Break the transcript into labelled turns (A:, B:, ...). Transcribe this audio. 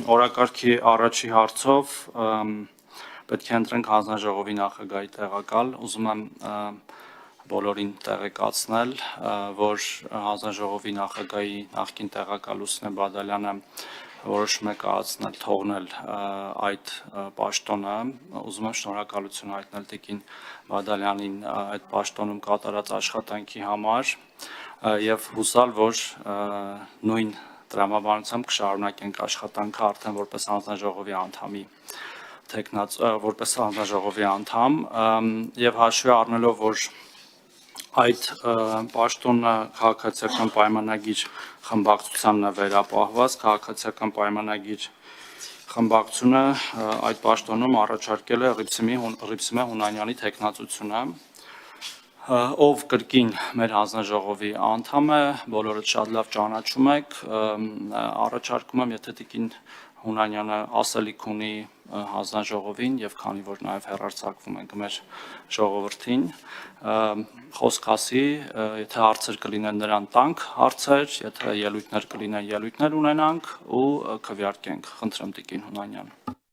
A: Օրակարգի առաջի հարցով պետք է ընտրենք հանձնաժողովի նախագահի տեղակալ, ուզում եմ բոլորին տեղեկացնել, որ հանձնաժողովի նախագահի նախկին տեղակալ Լուսինե Բադալյանը որոշում է կայացնել թողնել այդ պաշտոնը, ուզում եմ շնորհակալություն հայտնել տիկին Բադալյանին այդ պաշտոնում կատարած աշխատանքի համար եւ հուսալ, որ նույն տրամաբանությամբ կշարունակենք աշխատանքը արդեն որպես հանձնաժողովի անդամի որպես հանձնաժողովի անդամ եւ հաշվի առնելով, որ այդ պաշտոնը քաղաքացիական պայմանագիր խմբակցությանն է վերապահված, քաղաքացիական պայմանագիր խմբակցությունը այդ պաշտոնում առաջարկել է Հռիփսիմե Հունանյանի թեկնածությունը, ով կրկին մեր հանձնաժողովի անդամ է, բոլորդ շատ լավ ճանաչում եք, առաջարկում եմ, եթե տիկին Հունանյանը ասելիք ունի հանձնաժողովին եւ քանի որ նաեւ հեռարձակվում ենք մեր ժողովրդին, խոսք ասի, եթե հարցեր կլինեն նրան տանք հարցեր, եթե ելույթներ կլինեն ելույթներ ունենանք ու քվեարկենք, խնդրեմ տիկին Հունանյան։